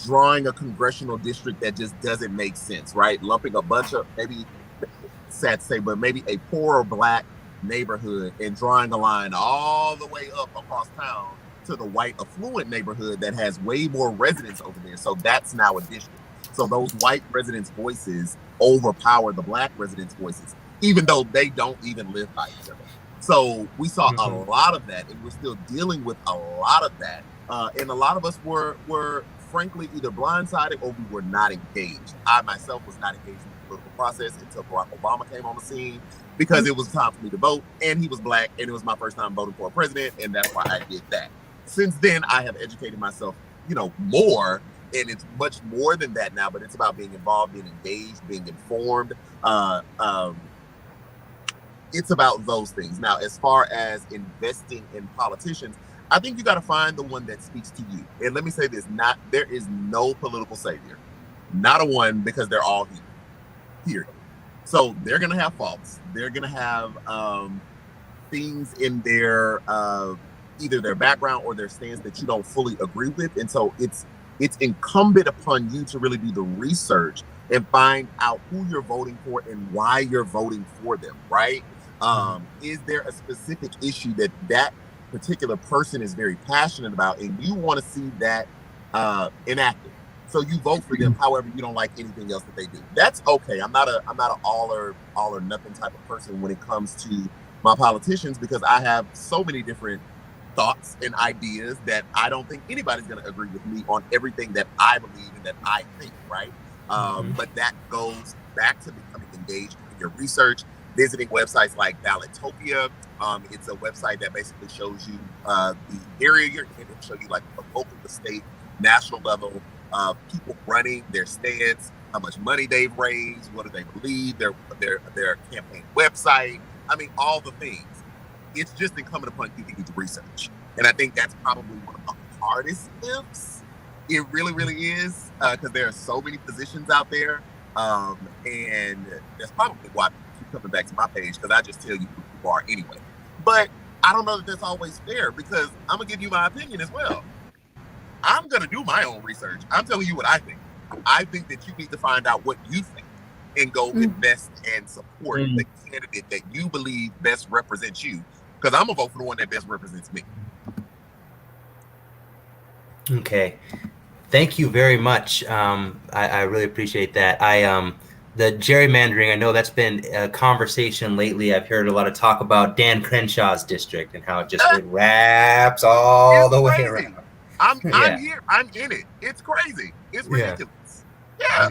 drawing a congressional district that just doesn't make sense, right? Lumping a bunch of, maybe sad to say, but maybe a poorer Black neighborhood and drawing a line all the way up across town to the white affluent neighborhood that has way more residents over there. So that's now a district. So those white residents' voices overpower the Black residents' voices, even though they don't even live by each other. So we saw a lot of that, and we're still dealing with a lot of that. And a lot of us were frankly either blindsided or we were not engaged. I myself was not engaged in the political process until Barack Obama came on the scene, because it was time for me to vote, and he was Black, and it was my first time voting for a president, and that's why I did that. Since then, I have educated myself, more, and it's much more than that now, but it's about being involved, being engaged, being informed. It's about those things. Now, as far as investing in politicians, I think you got to find the one that speaks to you. And let me say this, there is no political savior, not a one, because they're all human, period. So they're going to have faults. They're going to have things in their either their background or their stance that you don't fully agree with. And so it's incumbent upon you to really do the research and find out who you're voting for and why you're voting for them, right? Is there a specific issue that particular person is very passionate about and you want to see that enacted? So you vote for them, however you don't like anything else that they do. That's okay. I'm not an all or nothing type of person when it comes to my politicians, because I have so many different thoughts and ideas that I don't think anybody's going to agree with me on everything that I believe and that I think, right? But that goes back to becoming engaged in your research, visiting websites like Ballotopia. It's a website that basically shows you the area you're in. It'll show you like the local, the state, national level, people running, their stance, how much money they've raised, what do they believe, their campaign website. I mean, all the things. It's just incumbent upon you to do the research. And I think that's probably one of the hardest lifts. It really, really is, because there are so many positions out there. And that's probably why I keep coming back to my page, because I just tell you who you are anyway. But I don't know that that's always fair, because I'm going to give you my opinion as well. I'm going to do my own research. I'm telling you what I think. I think that you need to find out what you think and go invest and support the candidate that you believe best represents you. Because I'm going to vote for the one that best represents me. Okay. Thank you very much. I really appreciate that. The gerrymandering, I know that's been a conversation lately. I've heard a lot of talk about Dan Crenshaw's district and how it wraps all the way around. I'm here. I'm in it. It's crazy. It's ridiculous. Yeah.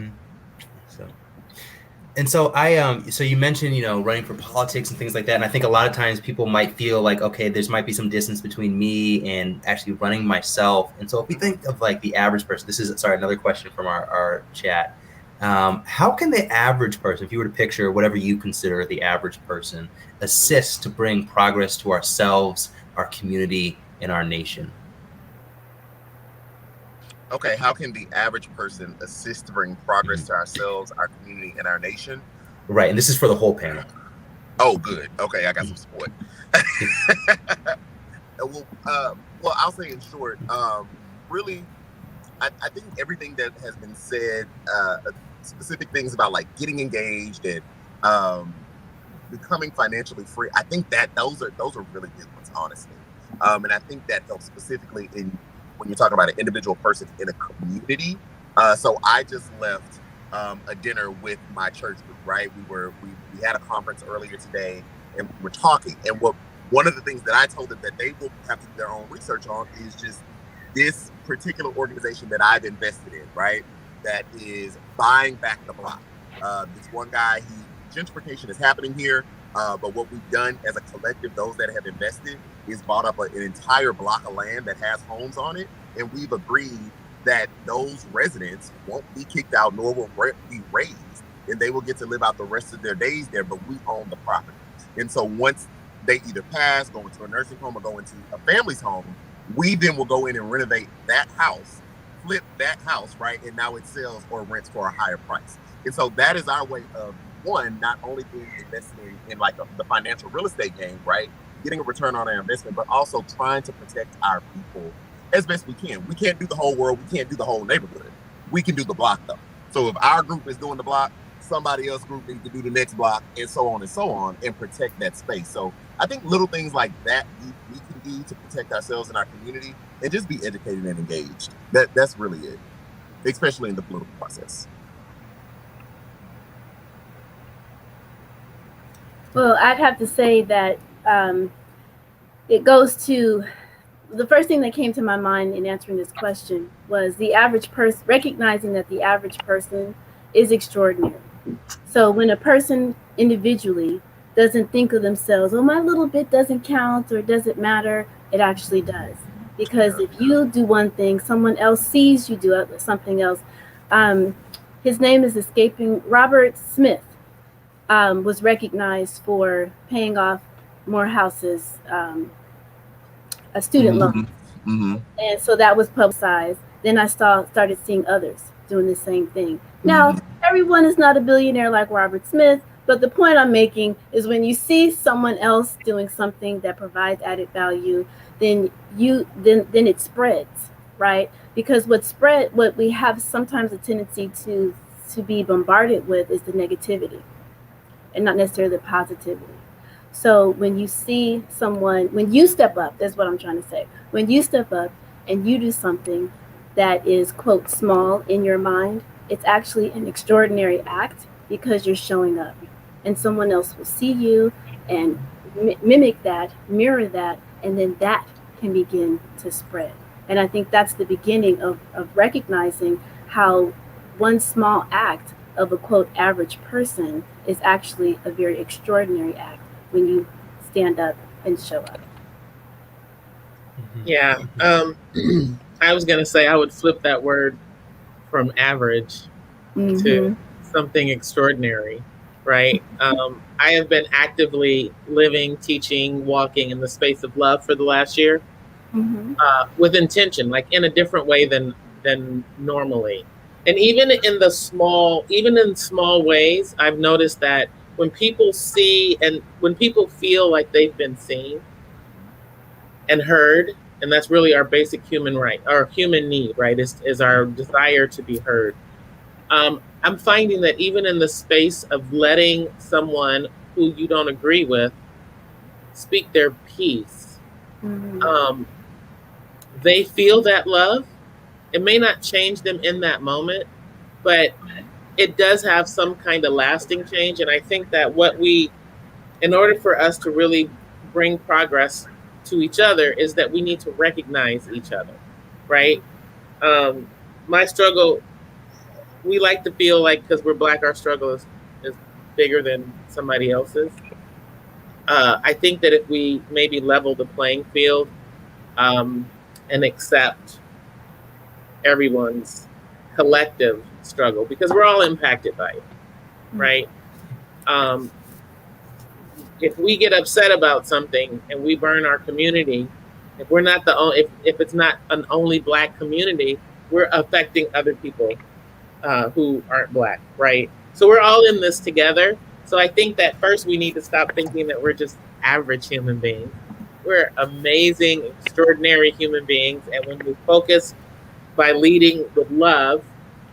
So you mentioned, running for politics and things like that. And I think a lot of times people might feel like, okay, there might be some distance between me and actually running myself. And so if we think of like the average person, another question from our chat. How can the average person, if you were to picture whatever you consider the average person, assist to bring progress to ourselves, our community, and our nation? Okay, how can the average person assist to bring progress to ourselves, our community, and our nation? Right, and this is for the whole panel. Oh, good. Okay, I got some support. Well, I'll say in short, really, I think everything that has been said, specific things about like getting engaged and becoming financially free, I think that those are really good ones, honestly. And I think that helps specifically when you're talking about an individual person in a community. So I just left a dinner with my church group, right? We had a conference earlier today and we're talking. And one of the things that I told them that they will have to do their own research on is just this particular organization that I've invested in, right? That is buying back the block. This one guy, gentrification is happening here. But what we've done as a collective, those that have invested, is bought up an entire block of land that has homes on it. And we've agreed that those residents won't be kicked out, nor will be raised. And they will get to live out the rest of their days there, but we own the property. And so once they either pass, go into a nursing home, or go into a family's home, we then will go in and renovate that house, flip that house, right? And now it sells or rents for a higher price. And so that is our way of, one, not only being invested in like the financial real estate game, right? Getting a return on our investment, but also trying to protect our people as best we can. We can't do the whole world. We can't do the whole neighborhood. We can do the block though. So if our group is doing the block, somebody else's group needs to do the next block, and so on, and protect that space. So I think little things like that we can do to protect ourselves and our community, and just be educated and engaged. That's really it, especially in the political process. Well, I'd have to say that it goes to the first thing that came to my mind in answering this question was the average person, recognizing that the average person is extraordinary. So when a person individually doesn't think of themselves, oh, my little bit doesn't count or doesn't matter, it actually does. Because if you do one thing, someone else sees you do something else. His name is escaping. Robert Smith was recognized for paying off Morehouse's a student loan. And so that was publicized. Then I started seeing others doing the same thing. Now, everyone is not a billionaire like Robert Smith, but the point I'm making is when you see someone else doing something that provides added value, then it spreads, right? Because what we have sometimes a tendency to be bombarded with is the negativity and not necessarily the positivity. So when you see someone, when you step up, that's what I'm trying to say. When you step up and you do something that is, quote, small in your mind, it's actually an extraordinary act because you're showing up. And someone else will see you and mimic that, mirror that, and then that can begin to spread. And I think that's the beginning of recognizing how one small act of a, quote, average person is actually a very extraordinary act when you stand up and show up. Yeah. I was going to say I would flip that word from average to something extraordinary, right? I have been actively living, teaching, walking in the space of love for the last year with intention, like in a different way than normally. And even in small ways, I've noticed that when people see and when people feel like they've been seen and heard, and that's really our basic human right, our human need, right, is our desire to be heard. I'm finding that even in the space of letting someone who you don't agree with speak their piece, they feel that love. It may not change them in that moment, but it does have some kind of lasting change. And I think that in order for us to really bring progress to each other, is that we need to recognize each other, right? My struggle, we like to feel like because we're Black, our struggle is bigger than somebody else's. I think that if we maybe level the playing field and accept everyone's collective struggle, because we're all impacted by it, right? If we get upset about something and we burn our community, if we're not if it's not an only Black community, we're affecting other people who aren't Black, right? So we're all in this together. So I think that first we need to stop thinking that we're just average human beings. We're amazing, extraordinary human beings. And when we focus by leading with love,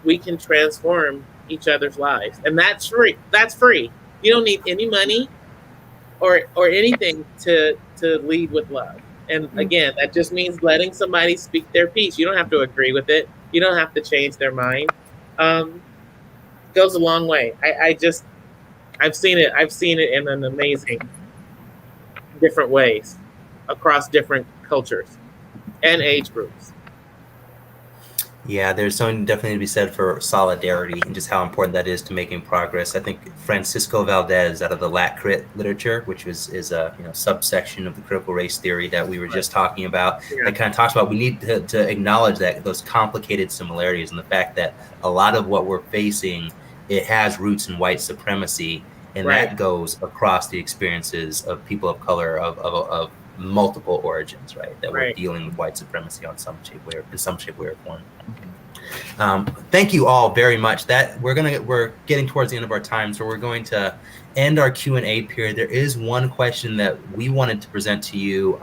we can transform each other's lives. And that's free. That's free. You don't need any money or anything to lead with love. And again, that just means letting somebody speak their piece. You don't have to agree with it. You don't have to change their mind. Goes a long way. I've seen it in an amazing different ways across different cultures and age groups. Yeah, there's something definitely to be said for solidarity and just how important that is to making progress. I think Francisco Valdez out of the Lat Crit literature, which is a subsection of the critical race theory that we were just talking about, that kind of talks about we need to acknowledge that those complicated similarities and the fact that a lot of what we're facing, it has roots in white supremacy, and that goes across the experiences of people of color of multiple origins, right? That we're dealing with white supremacy in some shape, way or form. Thank you all very much. That we're getting towards the end of our time, so we're going to end our Q&A period. There is one question that we wanted to present to you,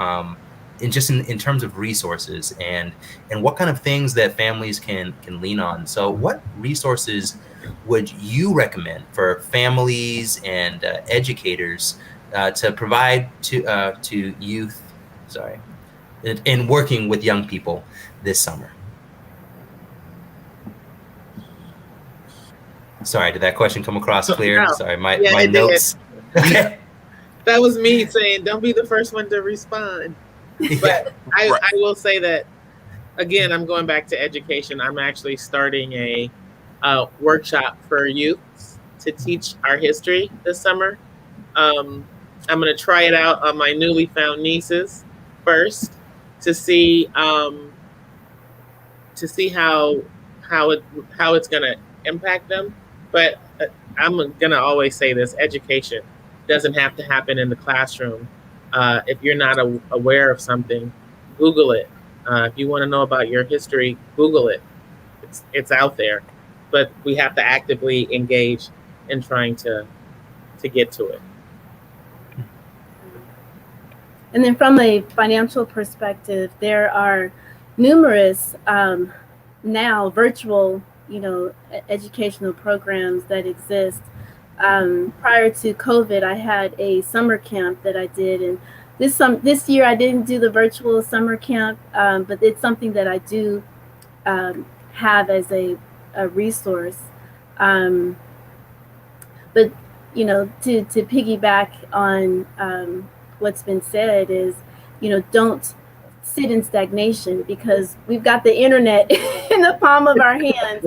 in terms of resources and what kind of things that families can lean on. So, what resources would you recommend for families and educators to provide to youth, in working with young people this summer? Sorry, did that question come across clear? No. Sorry, my notes. That was me saying, don't be the first one to respond. But I will say that, again, I'm going back to education. I'm actually starting a workshop for youth to teach our history this summer. I'm going to try it out on my newly found nieces first to see how it's going to impact them. But I'm going to always say this: education doesn't have to happen in the classroom. If you're not aware of something, Google it. If you want to know about your history, Google it. It's out there. But we have to actively engage in trying to get to it. And then from a financial perspective, there are numerous now virtual, educational programs that exist. Prior to COVID, I had a summer camp that I did, and this year I didn't do the virtual summer camp, but it's something that I do have as a resource. But to piggyback on what's been said is, don't sit in stagnation, because we've got the internet in the palm of our hands.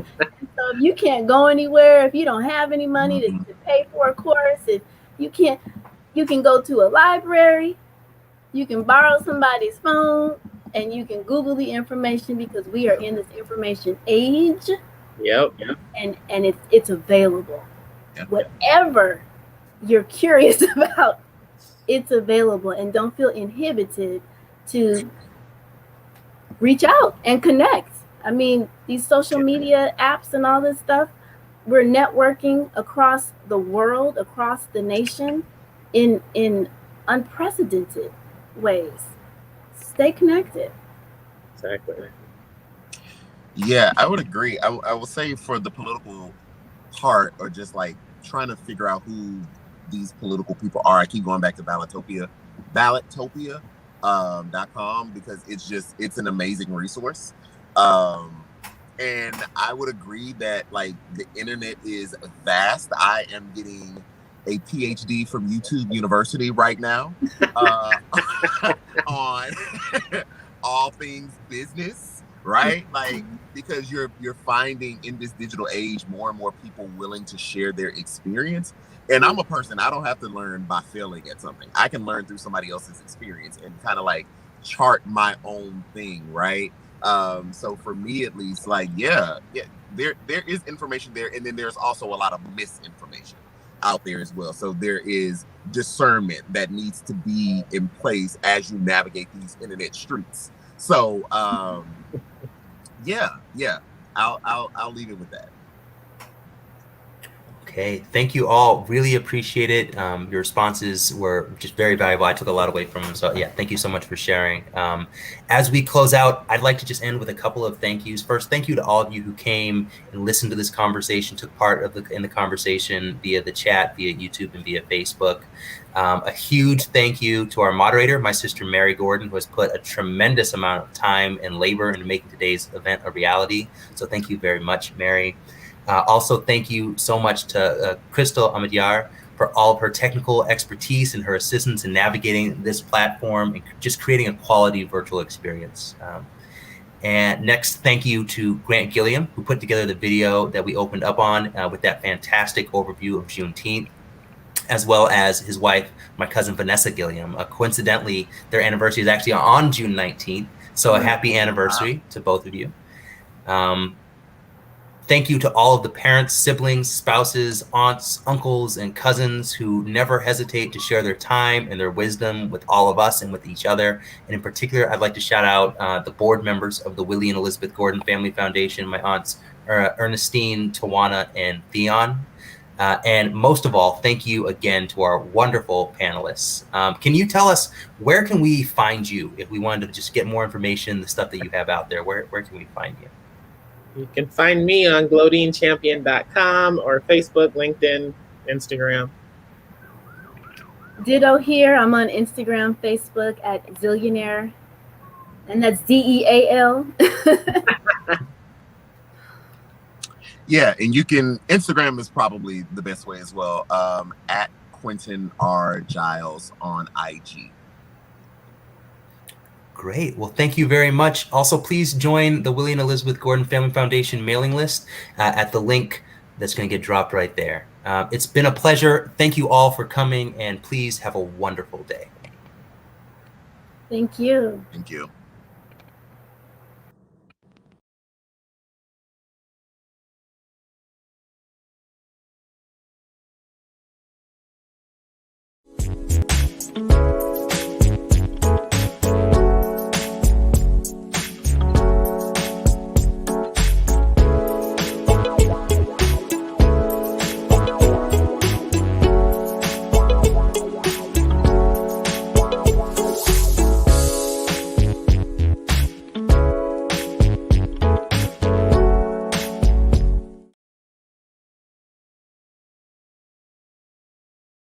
So So if you can't go anywhere, if you don't have any money to pay for a course, if you can't, you can go to a library, you can borrow somebody's phone, and you can Google the information, because we are in this information age. Yep. And it's available. Yep. Whatever you're curious about, it's available, and don't feel inhibited to reach out and connect. I mean, these social media apps and all this stuff, we're networking across the world, across the nation in unprecedented ways. Stay connected. Exactly. Yeah, I would agree. I will say for the political part, or just like trying to figure out who these political people are, I keep going back to Ballotopia.com, because it's an amazing resource. And I would agree that like the internet is vast. I am getting a PhD from YouTube University right now on all things business, right? Like, because you're finding in this digital age more and more people willing to share their experience. And I'm a person, I don't have to learn by failing at something. I can learn through somebody else's experience and kind of like chart my own thing, right? So for me at least, like, yeah, there is information there, and then there's also a lot of misinformation out there as well. So there is discernment that needs to be in place as you navigate these internet streets. So yeah, I'll leave it with that. Okay, thank you all. Really appreciate it. Your responses were just very valuable. I took a lot away from them. So yeah, thank you so much for sharing. As we close out, I'd like to just end with a couple of thank yous. First, thank you to all of you who came and listened to this conversation, took part in the conversation via the chat, via YouTube, and via Facebook. A huge thank you to our moderator, my sister Mary Gordon, who has put a tremendous amount of time and labor into making today's event a reality. So thank you very much, Mary. Also, thank you so much to Crystal Ahmedyar for all of her technical expertise and her assistance in navigating this platform and just creating a quality virtual experience. And next, thank you to Grant Gilliam, who put together the video that we opened up on with that fantastic overview of Juneteenth, as well as his wife, my cousin Vanessa Gilliam. Coincidentally, their anniversary is actually on June 19th. So a happy anniversary to both of you. Thank you to all of the parents, siblings, spouses, aunts, uncles, and cousins who never hesitate to share their time and their wisdom with all of us and with each other. And in particular, I'd like to shout out the board members of the Willie and Elizabeth Gordon Family Foundation, my aunts Ernestine, Tawana, and Theon. And most of all, thank you again to our wonderful panelists. Can you tell us, where can we find you if we wanted to just get more information, the stuff that you have out there? Where can we find you? You can find me on GlodeanChampion.com or Facebook, LinkedIn, Instagram. Ditto here. I'm on Instagram, Facebook at Zeallionaire, and that's Zeal. Yeah, and you can, Instagram is probably the best way as well, at Quentin R. Giles on IG. Great. Well, thank you very much. Also, please join the Willie and Elizabeth Gordon Family Foundation mailing list at the link that's going to get dropped right there. It's been a pleasure. Thank you all for coming, and please have a wonderful day. Thank you. Thank you.